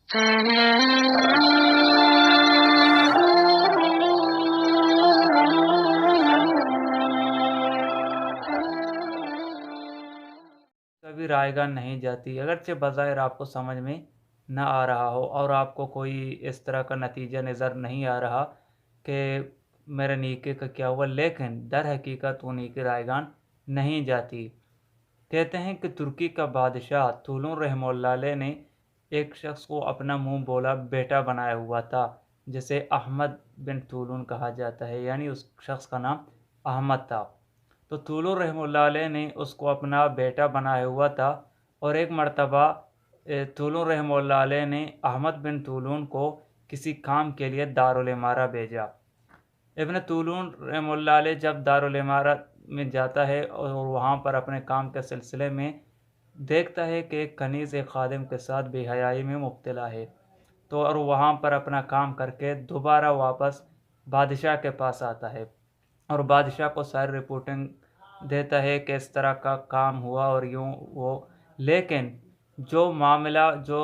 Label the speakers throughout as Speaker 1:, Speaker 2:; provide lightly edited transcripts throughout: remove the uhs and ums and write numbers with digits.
Speaker 1: कभी रायगान नहीं जाती, अगरचे बज़ाहिर आपको समझ में ना आ रहा हो और आपको कोई इस तरह का नतीजा नज़र नहीं आ रहा कि मेरे नेकी का क्या हुआ, लेकिन दर हकीकत वो नेकी रायगान नहीं जाती। कहते हैं कि तुर्की का बादशाह तुलून रहमतुल्लाह अलैह ने एक शख्स को अपना मुंह बोला बेटा बनाया हुआ था, जिसे अहमद बिन तुलून कहा जाता है, यानी उस शख्स का नाम अहमद था। तो तुलून रहमतुल्लाह अलैह ने उसको अपना बेटा बनाया हुआ था। और एक मर्तबा तुलून रहमतुल्लाह अलैह ने अहमद बिन तुलून को किसी काम के लिए दारुल इमारा भेजा। इब्न तूलून रहमतुल्लाह अलैह जब दारुल इमारत में जाता है और वहाँ पर अपने काम के सिलसिले में देखता है कि एक कनीज़ एक खादिम के साथ बेहयाई में मुब्तला है, तो और वहाँ पर अपना काम करके दोबारा वापस बादशाह के पास आता है और बादशाह को सारी रिपोर्टिंग देता है कि इस तरह का काम हुआ और यूँ वो। लेकिन जो मामला जो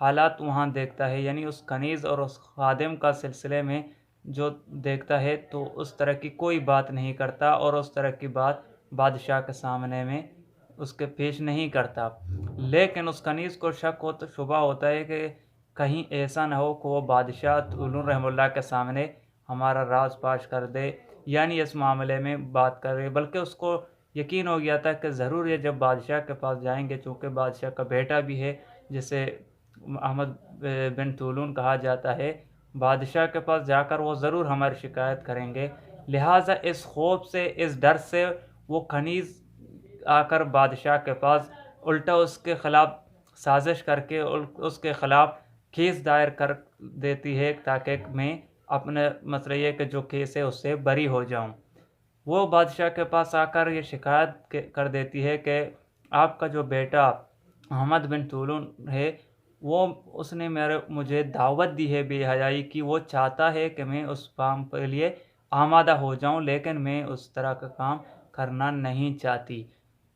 Speaker 1: हालात वहाँ देखता है, यानी उस कनीज़ और उस खादिम का सिलसिले में जो देखता है, तो उस तरह की कोई बात नहीं करता और उस तरह की बात बादशाह के सामने में उसके पेश नहीं करता। लेकिन उस कनीज़ को शक हो तो शुबा होता है कि कहीं ऐसा ना हो कि वो बादशाह तुलून रहमतुल्लाह के सामने हमारा राज पाश कर दे, यानी इस मामले में बात करे। बल्कि उसको यकीन हो गया था कि ज़रूर ये जब बादशाह के पास जाएंगे, चूँकि बादशाह का बेटा भी है जिसे अहमद बिन तुलून कहा जाता है, बादशाह के पास जाकर वो ज़रूर हमारी शिकायत करेंगे। लिहाजा इस खौफ से, इस डर से वो खनीज़ आकर बादशाह के पास उल्टा उसके ख़िलाफ़ साजिश करके उसके ख़िलाफ़ केस दायर कर देती है, ताकि मैं अपने मतलब ये कि जो केस है उससे बरी हो जाऊं। वो बादशाह के पास आकर ये शिकायत कर देती है कि आपका जो बेटा अहमद बिन तूलन है, वो उसने मुझे दावत दी है बेहयाई की। वो चाहता है कि मैं उस काम के लिए आमादा हो जाऊं, लेकिन मैं उस तरह का काम करना नहीं चाहती।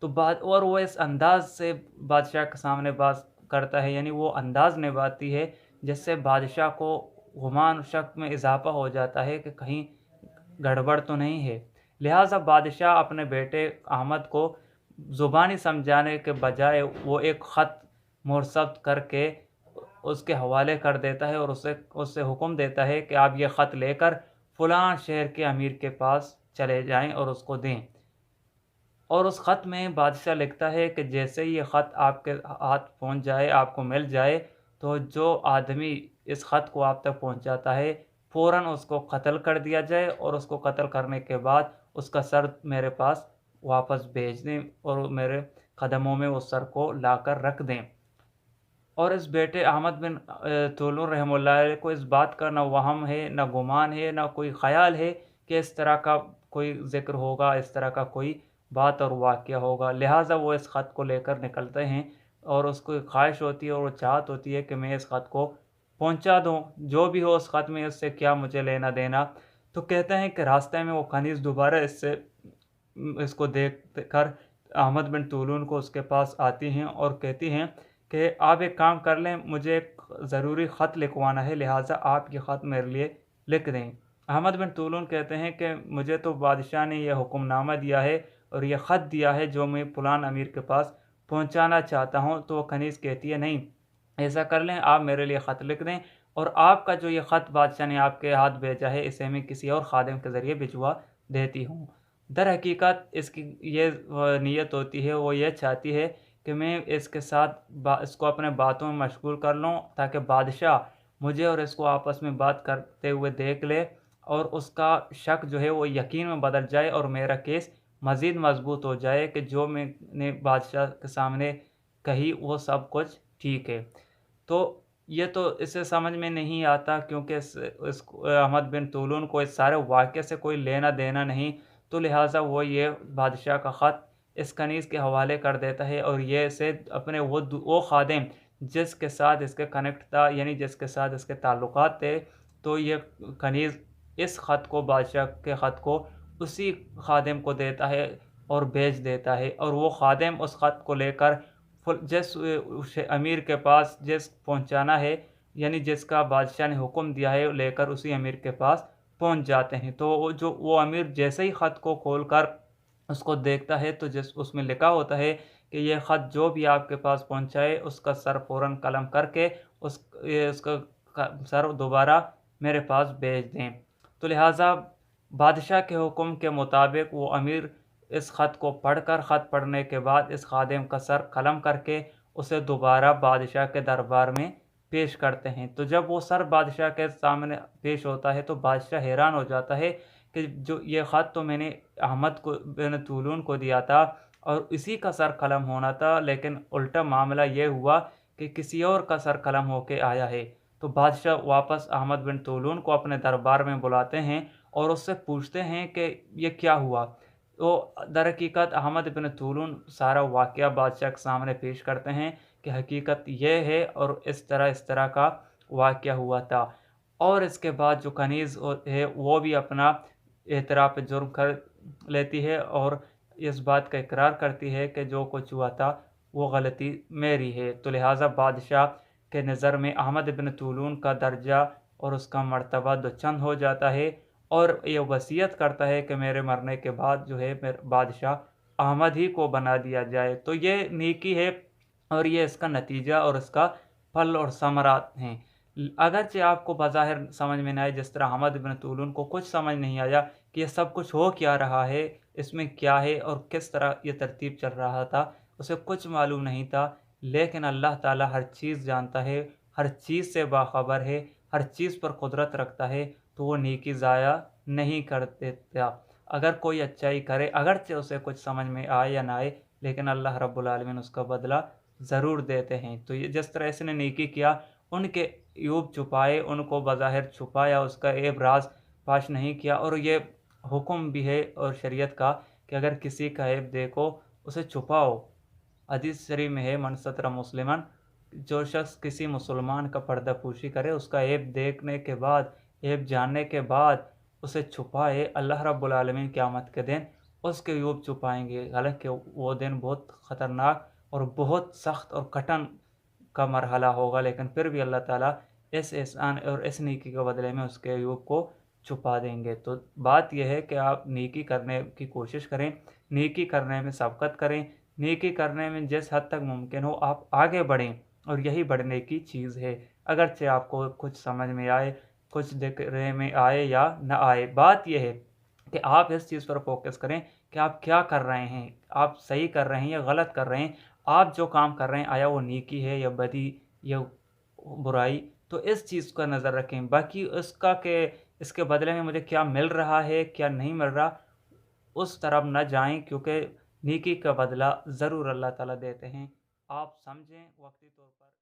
Speaker 1: तो बात और वो इस अंदाज से बादशाह के सामने बात करता है, यानी वो अंदाज निभाती है जिससे बादशाह को गुमान शक में इजाफा हो जाता है कि कहीं गड़बड़ तो नहीं है। लिहाजा बादशाह अपने बेटे अहमद को ज़ुबानी समझाने के बजाय वो एक ख़त मुरसद करके उसके हवाले कर देता है और उससे उससे हुक्म देता है कि आप ये ख़त लेकर फ़लाँ शहर के अमीर के पास चले जाएं और उसको दें। और उस ख़त में बादशाह लिखता है कि जैसे ही ये ख़त आपके हाथ पहुंच जाए, आपको मिल जाए, तो जो आदमी इस ख़त को आप तक पहुंचाता है फ़ौरन उसको कत्ल कर दिया जाए और उसको कत्ल करने के बाद उसका सर मेरे पास वापस भेज दें और मेरे कदमों में उस सर को लाकर रख दें। और इस बेटे अहमद बिन तुलून रहमतुल्लाह अलैह को इस बात का ना वहम है, ना गुमान है, ना कोई ख़याल है कि इस तरह का कोई ज़िक्र होगा, इस तरह का कोई बात और वाक़या होगा। लिहाजा वो इस ख़त को लेकर निकलते हैं और उसको एक ख्वाहिश होती है और वो चाहत होती है कि मैं इस ख़त को पहुंचा दूं, जो भी हो उस ख़त में, उससे क्या मुझे लेना देना। तो कहते हैं कि रास्ते में वो खनीज़ दोबारा इसको देख कर अहमद बिन तूलून को उसके पास आती हैं और कहती हैं कि आप एक काम कर लें, मुझे एक ज़रूरी ख़त लिखवाना है, लिहाजा आप ये ख़त मेरे लिए लिख दें। अहमद बिन तूलून कहते हैं कि मुझे तो बादशाह ने यह हुक्मनामा दिया है और यह ख़त दिया है जो मैं फ़लाँ अमीर के पास पहुंचाना चाहता हूं। तो वह खनीज़ कहती है नहीं, ऐसा कर लें, आप मेरे लिए ख़त लिख दें और आपका जो ये ख़त बादशाह ने आपके हाथ भेजा है, इसे मैं किसी और ख़ादिम के ज़रिए भिजवा देती हूँ। दर हकीकत इसकी ये नीयत होती है, वो ये चाहती है कि मैं इसके साथ इसको अपने बातों में मशगूल कर लूँ, ताकि बादशाह मुझे और इसको आपस में बात करते हुए देख ले और उसका शक जो है वो यकीन में बदल जाए और मेरा केस मज़ीद मजबूत हो जाए कि जो मैंने बादशाह के सामने कही वो सब कुछ ठीक है। तो ये तो इसे समझ में नहीं आता, क्योंकि इस अहमद बिन तूलून को इस सारे वाक़ये से कोई लेना देना नहीं। तो लिहाजा वो ये बादशाह का ख़त इस कनीज़ के हवाले कर देता है और ये इसे अपने वो ख़ादिम जिसके साथ इसके कनेक्ट था, यानी जिसके साथ इसके ताल्लुकात थे, तो ये कनीज़ इस ख़त को, बादशाह के ख़त को उसी ख़ादिम को देता है और भेज देता है और वो ख़ादिम उस ख़त को लेकर जिस उस अमीर के पास जिस पहुँचाना है, यानी जिसका बादशाह ने हुक्म दिया है लेकर उसी अमीर के पास पहुँच जाते हैं। तो वो अमीर जैसे ही ख़त को खोलकर उसको देखता है तो जिस उसमें लिखा होता है कि ये ख़त जो भी आपके पास पहुँचाए उसका सर फ़ौरन कलम करके उसका सर दोबारा मेरे पास भेज दें। तो लिहाजा बादशाह के हुक्म के मुताबिक वो अमीर इस ख़त को पढ़कर, ख़त पढ़ने के बाद इस ख़ादिम का सर कलम करके उसे दोबारा बादशाह के दरबार में पेश करते हैं। तो जब वो सर बादशाह के सामने पेश होता है तो बादशाह हैरान हो जाता है कि जो ये ख़त तो मैंने अहमद को बिन तूलून को दिया था और इसी का सर कलम होना था, लेकिन उल्टा मामला ये हुआ कि किसी और का सर कलम होके आया है। तो बादशाह वापस अहमद बिन तूलून को अपने दरबार में बुलाते हैं और उससे पूछते हैं कि ये क्या हुआ? तो दरहकीकत अहमद बिन तूलून सारा वाक़या बादशाह के सामने पेश करते हैं कि हकीकत ये है और इस तरह का वाक़या हुआ था। और इसके बाद जो कनीज़ है वो भी अपना एतराफ़ जुर्म कर लेती है और इस बात का इकरार करती है कि जो कुछ हुआ था वो गलती मेरी है। तो लिहाजा बादशाह के नज़र में अहमद बिन तूलून का दर्जा और उसका मर्तबा दोचंद हो जाता है और ये वसीयत करता है कि मेरे मरने के बाद जो है मेरे बादशाह अहमद ही को बना दिया जाए। तो ये नेकी है और ये इसका नतीजा और इसका फल और समरात हैं। अगरचे आपको बज़ाहिर समझ में ना आए, जिस तरह अहमद बिन तूलून को कुछ समझ नहीं आया कि ये सब कुछ हो क्या रहा है, इसमें क्या है और किस तरह ये तरतीब चल रहा था, उसे कुछ मालूम नहीं था। लेकिन अल्लाह ताला हर चीज़ जानता है, हर चीज़ से बाखबर है, हर चीज़ पर कुदरत रखता है, तो वो नेकी ज़ाया नहीं कर देता। अगर कोई अच्छाई करे, अगरचे उसे कुछ समझ में आए या ना आए, लेकिन अल्लाह रब्बुल आलमीन उसका बदला ज़रूर देते हैं। तो ये जिस तरह इसने नेकी किया, उनके ऐब छुपाए, उनको बज़ाहिर छुपाया, उसका ऐब राज़ फाश नहीं किया। और ये हुक्म भी है और शरीयत का कि अगर किसी का ऐब देखो उसे छुपाओ। हदीस शरीफ में है, मन सतरा मुस्लिमन, जो शख्स किसी मुसलमान का पर्दापोशी करे, उसका ऐब देखने के बाद, ऐब जानने के बाद उसे छुपाए, अल्लाह रब्बुल आलमीन क़यामत के दिन उसके ऐब छुपाएंगे। हालांकि वो दिन बहुत ख़तरनाक और बहुत सख्त और कठिन का मरहला होगा, लेकिन फिर भी अल्लाह ताला इस एहसान और इस नेकी के बदले में उसके अयूब को छुपा देंगे। तो बात यह है कि आप नेकी करने की कोशिश करें, नेकी करने में सबकत करें, नेकी करने में जिस हद तक मुमकिन हो आप आगे बढ़ें, और यही बढ़ने की चीज़ है। अगरचे आपको कुछ समझ में आए, कुछ दिखने में आए या ना आए, बात यह है कि आप इस चीज़ पर फोकस करें कि आप क्या कर रहे हैं, आप सही कर रहे हैं या गलत कर रहे हैं, आप जो काम कर रहे हैं आया वो नेकी है या बदी या बुराई। तो इस चीज़ का नज़र रखें। बाकी उसका कि इसके बदले में मुझे क्या मिल रहा है, क्या नहीं मिल रहा, उस तरफ ना जाएं, क्योंकि नेकी का बदला ज़रूर अल्लाह ताला देते हैं। आप समझें वक्ती तौर पर।